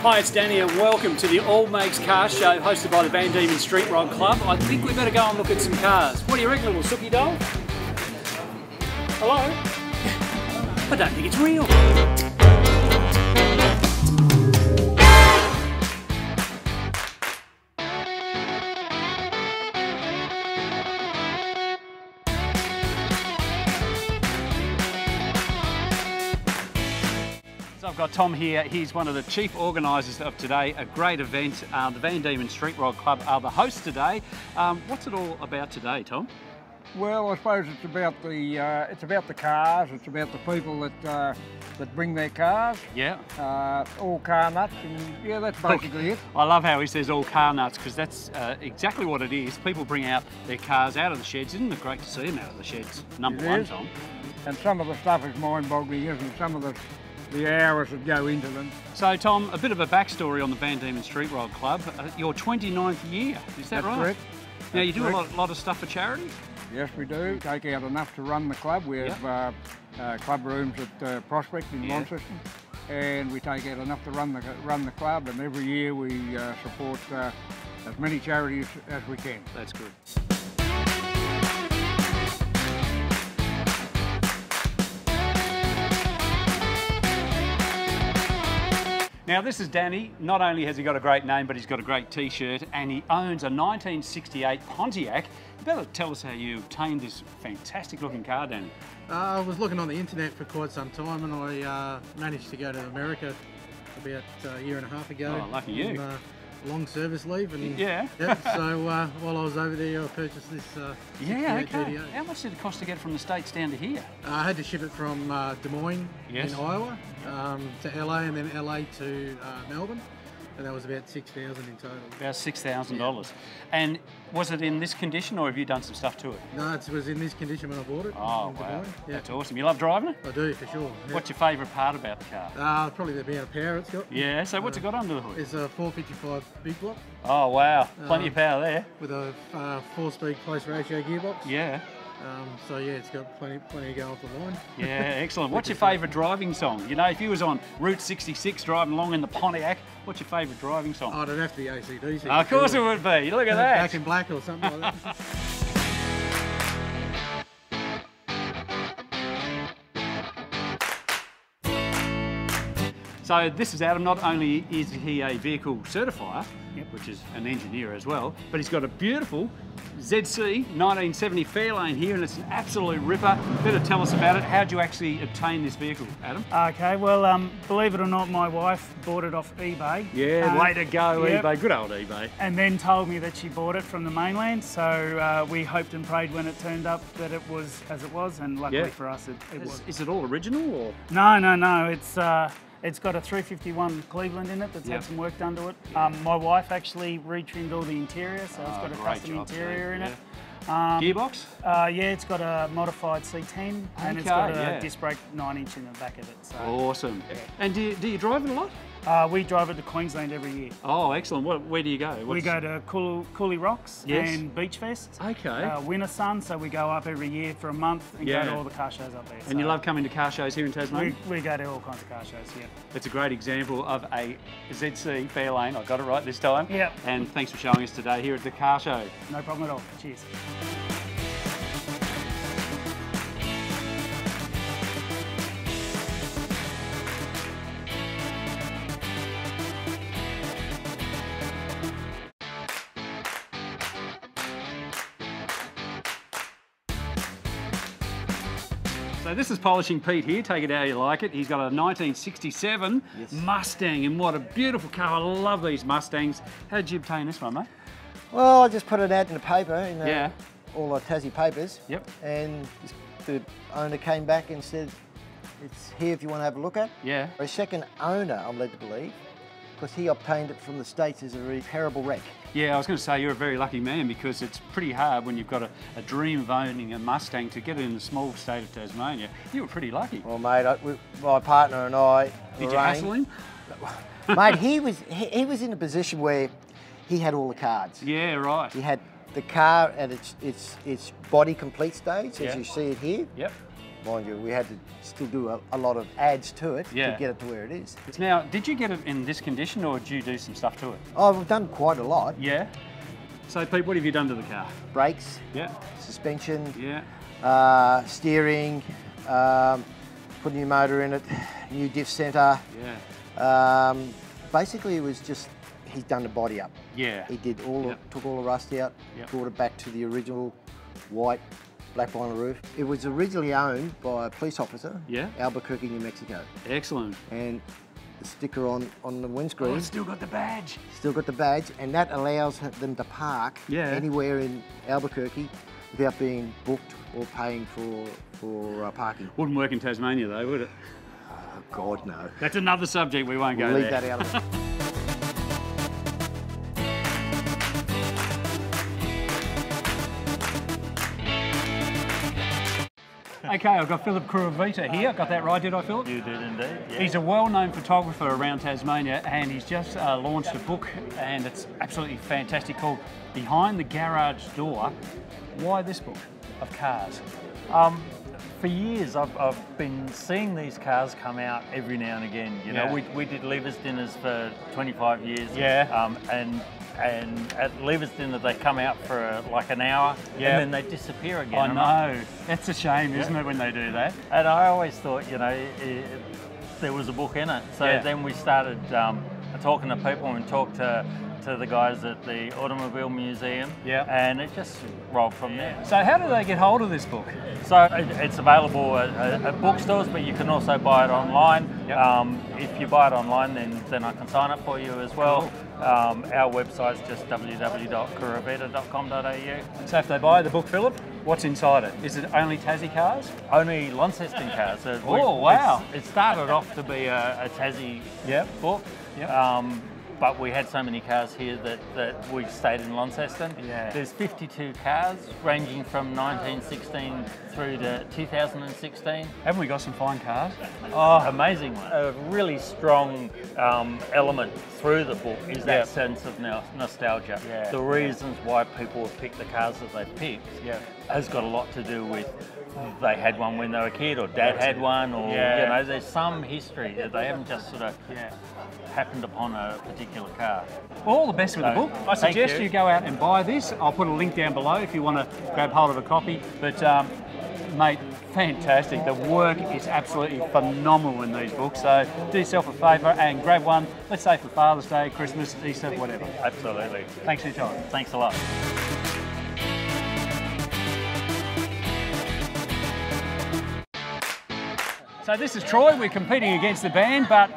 Hi, it's Danny and welcome to the All Makes Car Show hosted by the Van Diemen Street Rod Club. I think we better go and look at some cars. What do you reckon, little Sookie doll? Hello? I don't think it's real. I've got Tom here. He's one of the chief organisers of today, a great event. The Van Diemen Street Rod Club are the hosts today. What's it all about today, Tom? Well, I suppose it's about the cars. It's about the people that bring their cars. Yeah. All car nuts, and yeah, that's basically it. I love how he says all car nuts, because that's exactly what it is. People bring out their cars out of the sheds. Isn't it great to see them out of the sheds? Number one, Tom. And some of the stuff is mind-boggling, isn't some of the hours that go into them. So Tom, a bit of a backstory on the Van Diemen Street Rod Club. Your 29th year, is that right? That's correct. Now you do a lot of stuff for charity? Yes, we do. Take out enough to run the club. We have club rooms at Prospect in Launceston, and we take out enough to run the club, and every year we support as many charities as we can. That's good. Now this is Danny. Not only has he got a great name, but he's got a great t-shirt, and he owns a 1968 Pontiac. You better tell us how you obtained this fantastic looking car, Danny. I was looking on the internet for quite some time, and I managed to go to America about a year and a half ago. Oh, lucky you. Long service leave, and so while I was over there, I purchased this. Okay. How much did it cost to get it from the States down to here? I had to ship it from Des Moines in Iowa to LA, and then LA to Melbourne, and that was about $6,000 in total. About $6,000. And was it in this condition, or have you done some stuff to it? No, it was in this condition when I bought it. Oh wow, that's awesome. You love driving it? I do, for sure. What's your favourite part about the car? Probably the amount of power it's got. Yeah, so what's it got under the hood? It's a 455 big block. Oh wow, plenty of power there. With a 4-speed close ratio gearbox. Yeah. So yeah, it's got plenty of go off the line. Yeah, excellent. What's your favourite driving song? You know, if you was on Route 66 driving along in the Pontiac, what's your favourite driving song? Oh, it'd have to be AC/DC. Of course it would be. Look at that. Back in Black or something like that. So this is Adam. Not only is he a vehicle certifier, which is an engineer as well, but he's got a beautiful ZC 1970 Fairlane here, and it's an absolute ripper. Better tell us about it. How'd you actually obtain this vehicle, Adam? Okay, well, believe it or not, my wife bought it off eBay. Yeah, way to go, eBay. Good old eBay. And then told me that she bought it from the mainland, so we hoped and prayed when it turned up that it was as it was, and luckily for us, it was. Is it all original, or? No, it's got a 351 Cleveland in it that's had some work done to it. My wife actually retrimmed all the interior, so it's got a custom interior in it. Gearbox? Yeah, it's got a modified C10 and it's got a disc brake 9-inch in the back of it. So. Awesome. Yeah. And do you drive it a lot? We drive it to Queensland every year. Oh, excellent. Where do you go? We go to Cooley Rocks and Beach Fest. Okay. Winter Sun, so we go up every year for a month and go to all the car shows up there. And you love coming to car shows here in Tasmania? We go to all kinds of car shows, yeah. It's a great example of a ZC Fairlane. I got it right this time. Yeah. And thanks for showing us today here at the car show. No problem at all. Cheers. So this is Polishing Pete here, take it how you like it. He's got a 1967 Mustang, and what a beautiful car. I love these Mustangs. How did you obtain this one, mate? Well, I just put it out in the paper, in all the Tassie papers. Yep. And the owner came back and said, it's here if you want to have a look at. Yeah. A second owner, I'm led to believe, because he obtained it from the States as a repairable wreck. Yeah, I was going to say you're a very lucky man, because it's pretty hard when you've got a dream of owning a Mustang to get it in the small state of Tasmania. You were pretty lucky. Well, mate, my partner and I... Did you hassle him? Mate, he was in a position where he had all the cards. Yeah, right. He had the car at its body complete stage, as you see it here. Yep. mind you, we had to still do a lot of ads to it to Yeah. get it to where it is. Now, did you get it in this condition or did you do some stuff to it? Oh, we've done quite a lot. Yeah. So, Pete, what have you done to the car? Brakes, Yeah. suspension, Yeah. steering, put a new motor in it, new diff centre. Yeah. Basically, it was just, he's done the body up. Yeah. He did all, took all the rust out, Yep. brought it back to the original white black vinyl roof. It was originally owned by a police officer, Yeah. Albuquerque, New Mexico. Excellent. And the sticker on the windscreen, Oh, it's still got the badge. still got the badge, and that allows them to park anywhere in Albuquerque without being booked or paying for parking. Wouldn't work in Tasmania though, would it? Oh, God, no. That's another subject, we won't go We'll leave there. that out of it. Okay, I've got Philip Kuravita here. Got that right, did I, Philip? You did indeed, yeah. He's a well-known photographer around Tasmania, and he's just launched a book, and it's absolutely fantastic, called Behind the Garage Door. Why this book of cars? For years, I've been seeing these cars come out every now and again. You know, we did Levers dinners for 25 years. Yeah. And at Levers dinner, they come out for like an hour, and then they disappear again. I know. That's a shame, isn't it, when they do that? And I always thought, you know, there was a book in it. So then we started talking to people and talked to the guys at the Automobile Museum, and it just rolled from there. So how do they get hold of this book? So it's available at bookstores, but you can also buy it online. If you buy it online, then I can sign up for you as well. Our website's just www.kuravita.com.au. So if they buy the book, Philip, what's inside it? Is it only Tassie cars? Only Launceston cars. So wow. It started off to be a Tassie book. But we had so many cars here that we stayed in Launceston. Yeah. There's 52 cars ranging from 1916 through to 2016. Haven't we got some fine cars? Oh, amazing. A really strong element through the book is that sense of nostalgia. Yeah. The reasons why people have picked the cars that they've picked has got a lot to do with they had one when they were a kid, or dad had one, or you know, there's some history that they haven't just sort of happened upon a particular car. Well, all the best with the book. I suggest you go out and buy this. I'll put a link down below if you want to grab hold of a copy. But mate, fantastic. The work is absolutely phenomenal in these books. So do yourself a favour and grab one. Let's say for Father's Day, Christmas, Easter, whatever. Absolutely. Thanks for your time. Thanks a lot. So this is Troy, we're competing against the band, but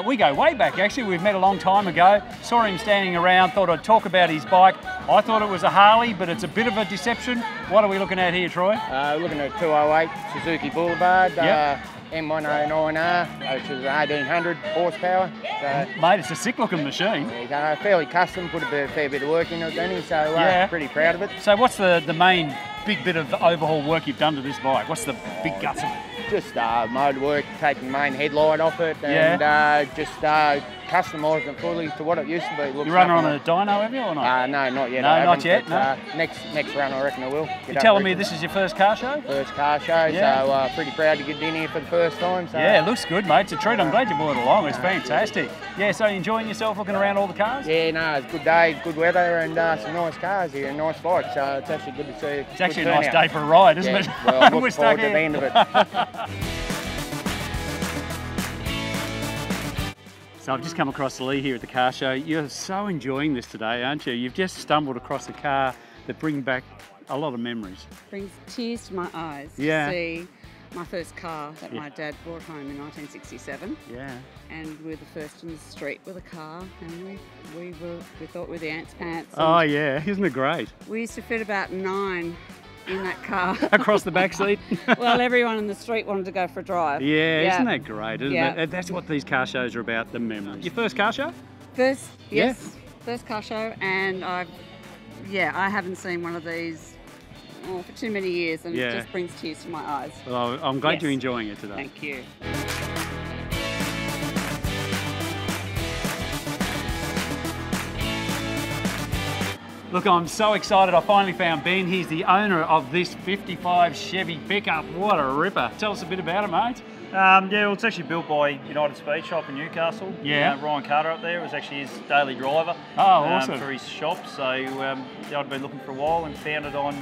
we go way back actually. We've met a long time ago. Saw him standing around, thought I'd talk about his bike. I thought it was a Harley, but it's a bit of a deception. What are we looking at here, Troy? Looking at 208 Suzuki Boulevard, M109R, which is 1800 horsepower. So, mate, it's a sick looking machine. Fairly custom, put a fair bit of work in it, Danny, so pretty proud of it. So what's the main big bit of overhaul work you've done to this bike? What's the big guts of it? Just motor work, taking the main headlight off it, and just customising it fully to what it used to be. You run her on a dyno, have you, or not? No, not yet. No, not yet. But, next run, I reckon I will. You're telling me this is your first car show? First car show, so pretty proud to get in here for the first time. So. Yeah, it looks good, mate. It's a treat. I'm glad you brought it along. It's fantastic. Yeah, so you enjoying yourself looking around all the cars? Yeah, no, it's a good day, good weather, and some nice cars here, and nice bikes. So it's actually good to see. It's actually a nice day for a ride, isn't it? Well, I'm looking forward to the end of it. So I've just come across Lee here at the car show. You're so enjoying this today, aren't you? You've just stumbled across a car that brings back a lot of memories. Brings tears to my eyes to see my first car that my dad brought home in 1967. Yeah. And we were the first in the street with a car, and we thought we were the ants pants. Oh yeah, isn't it great? We used to fit about 9 in that car. Across the back seat? Well, everyone in the street wanted to go for a drive. Yeah, isn't that great, isn't it? That's what these car shows are about, the memories. Your first car show? First car show, and I haven't seen one of these for too many years, and it just brings tears to my eyes. Well, I'm glad you're enjoying it today. Thank you. Look, I'm so excited. I finally found Ben. He's the owner of this 55 Chevy pickup. What a ripper. Tell us a bit about it, mate. Yeah, well, it's actually built by United Speed Shop in Newcastle. Yeah. Ryan Carter up there was actually his daily driver. Oh, awesome. For his shop. So I'd been looking for a while and found it on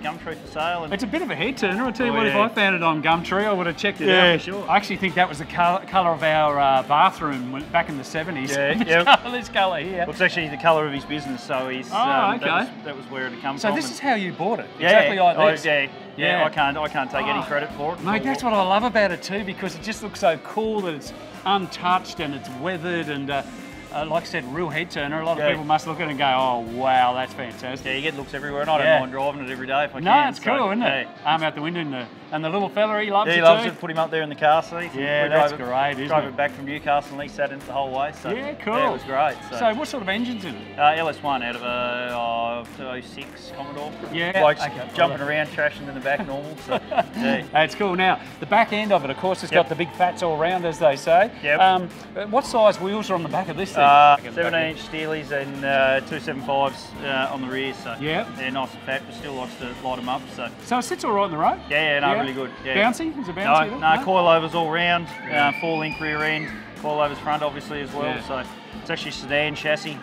Gumtree for sale. And it's a bit of a head turner. I'll tell you what, if I found it on Gumtree, I would have checked it out for sure. I actually think that was the colour of our bathroom back in the 70s. Yeah, this colour here. Well, it's actually the colour of his business, so he's. Okay. That was where it had come so from. So this is how you bought it? Yeah, exactly like this? Yeah, I can't take any credit for it. Mate, that's what I love about it too, because it just looks so cool that it's untouched and it's weathered and like I said, real head turner. A lot of people must look at it and go, oh wow, that's fantastic. Yeah, you get looks everywhere, and I don't mind driving it every day if I can. No, it's cool, isn't it? Arm out the window and the little fella, he loves it too. He loves it. Put him up there in the car seat. Yeah, that's great, isn't it? Drove it back from Newcastle and he sat in it the whole way. So, yeah, cool. Yeah, it was great. So what sort of engine's in it? LS1 out of a 06 Commodore. Yeah. Blokes jumping around, trashing in the back normal. So, That's cool. Now, the back end of it, of course, has got the big fats all round, as they say. Yep. What size wheels are on the back of this thing? 17-inch Steelies and 275s on the rear. So they're nice and fat, but still likes to light them up. So it sits all right in the road? Yeah, no, really good. Yeah. Bouncy? Is it bouncy? No, coilovers all round, 4-link rear end, coilovers front obviously as well. Yeah. So it's actually a sedan chassis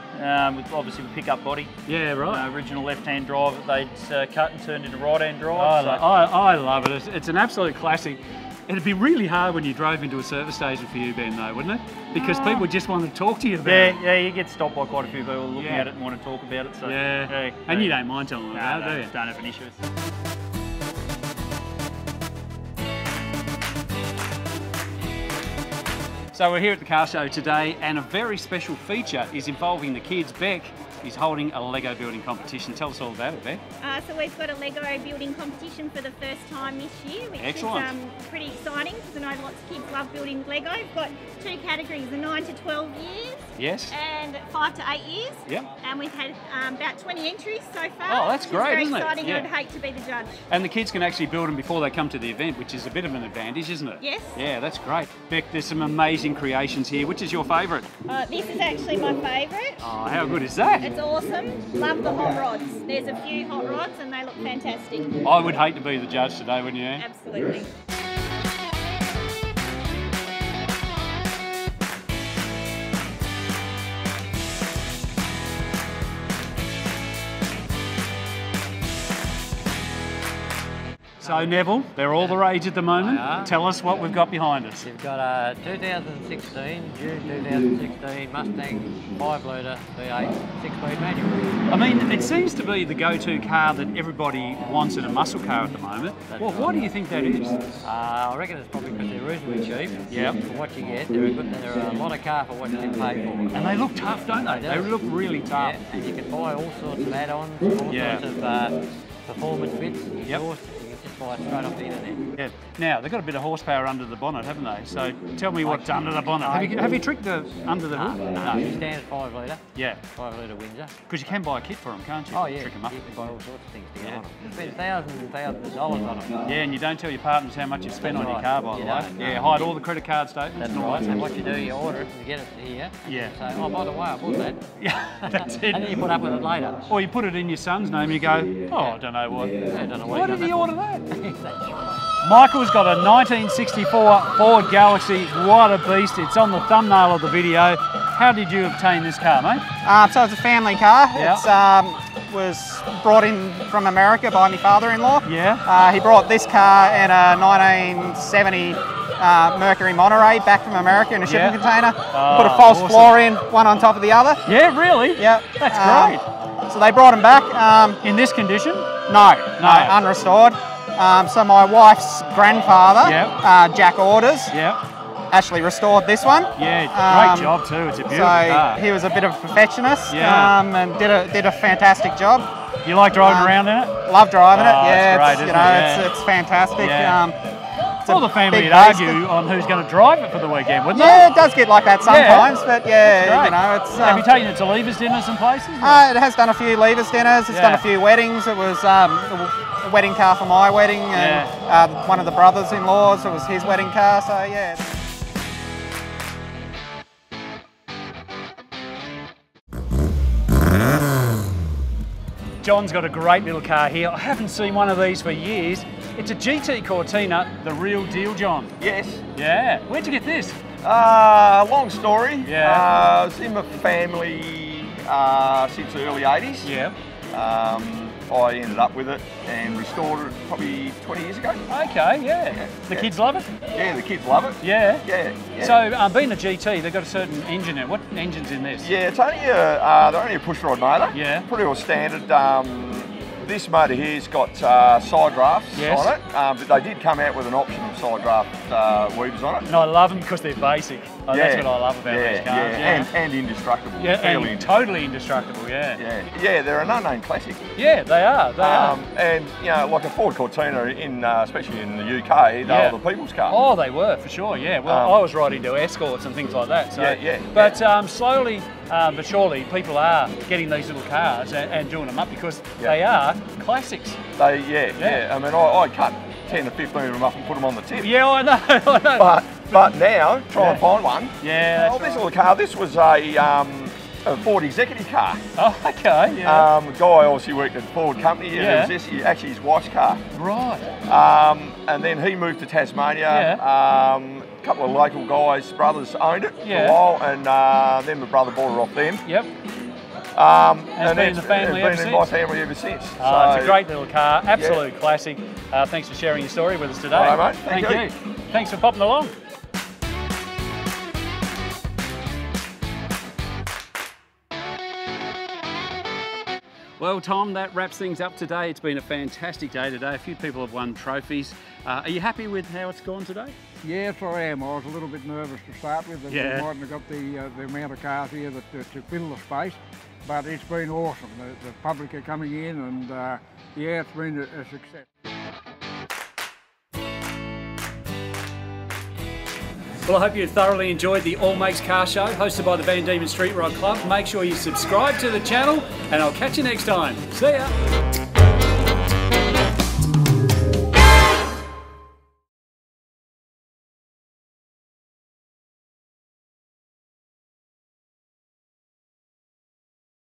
with obviously a pickup body. Yeah, right. Original left-hand drive that they'd cut and turned into right-hand drive. I love it. It's an absolute classic. It'd be really hard when you drove into a service station for you, Ben, though, wouldn't it? Because people just want to talk to you about it. Yeah, you get stopped by quite a few people looking at it and want to talk about it. So and you don't mind telling them about it, do you? Don't have an issue with it. So we're here at the car show today, and a very special feature is involving the kids. Beck is holding a Lego building competition. Tell us all about it, Beck. So we've got a Lego building competition for the first time this year, which is pretty exciting because I know lots of kids love building Lego. We've got 2 categories, the 9 to 12 years and 5 to 8 years. Yep. And we've had about 20 entries so far. Oh, that's great, isn't it? Very exciting. I'd hate to be the judge. And the kids can actually build them before they come to the event, which is a bit of an advantage, isn't it? Yes. Yeah, that's great. Beck, there's some amazing creations here. Which is your favourite? This is actually my favourite. Oh, how good is that? It's awesome. Love the hot rods. There's a few hot rods and they look fantastic. I would hate to be the judge today, wouldn't you? Absolutely. So Neville, they're all the rage at the moment. Tell us what we've got behind us. You've got a 2016, June 2016 Mustang 5-litre V8 6-speed manual. I mean, it seems to be the go-to car that everybody wants in a muscle car at the moment. Well, why do you think that is? I reckon it's probably because they're reasonably cheap. Yeah. For what you get, they're a lot of car for what you can pay for. And they look tough, don't they? They look really tough. Yeah. And you can buy all sorts of add-ons, all sorts of performance bits. Just buy it straight off the internet. Yeah. Now, they've got a bit of horsepower under the bonnet, haven't they? So tell me what's under the bonnet. Have you tricked the under the hood? No, standard 5-litre. Yeah. 5-litre Windsor. Because you can buy a kit for them, can't you? Oh yeah, Trick them up. you can buy all sorts of things to get on them. You spend thousands and thousands of dollars on them. Yeah, and you don't tell your partners how much you've spent on your car, by the way. Yeah, hide all the credit card statements. That's right. And what you do, you order it and you get it here. Yeah. So, oh, by the way, I bought that. Yeah, that's it. And then you put up with it later. Or you put it in your son's name and you go, oh, I don't know what. I don't know what. Why did he order that? Michael's got a 1964 Ford Galaxie. What a beast. It's on the thumbnail of the video. How did you obtain this car, mate? So it's a family car. It was brought in from America by my father-in-law. Yeah. He brought this car in a 1970 Mercury Monterey back from America in a shipping container. Put a false floor in, one on top of the other. Yeah, really? Yeah. That's great. So they brought him back. In this condition? No, unrestored. So my wife's grandfather, Jack Orders, actually restored this one. Yeah, great job too. It's a beautiful car. He was a bit of a perfectionist and did a fantastic job. You like driving around in it? Love driving it. Yeah, it's great, it's fantastic. Well, the family would argue on who's going to drive it for the weekend, wouldn't they? Yeah, it does get like that sometimes, but yeah, you know, it's. Have you taken it to Leavers dinners and places? It has done a few Leavers dinners. It's done a few weddings. It was a wedding car for my wedding, and one of the brothers-in-laws. It was his wedding car. So yeah. John's got a great little car here. I haven't seen one of these for years. It's a GT Cortina, the real deal, John. Yes. Yeah. Where'd you get this? Long story. Yeah. It's in my family since the early 80s. Yeah. I ended up with it and restored it probably 20 years ago. Okay, yeah. The kids love it? Yeah, the kids love it. Yeah? Yeah. So, being a GT, they've got a certain engine in it. What engine's in this? Yeah, it's only they're only a pushrod motor. Yeah. Pretty well standard. This motor here's got side drafts on it, but they did come out with an option of side draft weavers on it. And I love them because they're basic. That's what I love about these cars. Yeah. And indestructible. Yeah, and totally indestructible, Yeah, they're an unknown classic. Yeah, they are, they are. And, you know, like a Ford Cortina, especially in the UK, they were the people's car. Oh, they were, for sure, yeah. Well, I was right into escorts and things like that. So, but slowly but surely, people are getting these little cars and doing them up because they are classics. I mean, I cut 10 to 15 of them up and put them on the tip. Yeah, I know. But now, try and find one. Yeah. Oh, this little car, this was a Ford executive car. Oh, okay. Yeah. The guy obviously worked at the Ford company. And it was this, actually his wife's car. Right. And then he moved to Tasmania. A couple of local guys, brothers, owned it for a while, and then my brother bought it off them. Yep. And been in the family ever been in since? my family ever since. So, it's a great little car, absolute classic. Thanks for sharing your story with us today. All right, mate. Thank you. Thanks for popping along. Well, Tom, that wraps things up today. It's been a fantastic day today. A few people have won trophies. Are you happy with how it's gone today? Yes, I am. I was a little bit nervous to start with. We mightn't have got the amount of cars here to fill the space, but it's been awesome. The public are coming in, and it's been a success. Well, I hope you thoroughly enjoyed the All Makes Car Show hosted by the Van Diemen Street Rod Club. Make sure you subscribe to the channel and I'll catch you next time. See ya!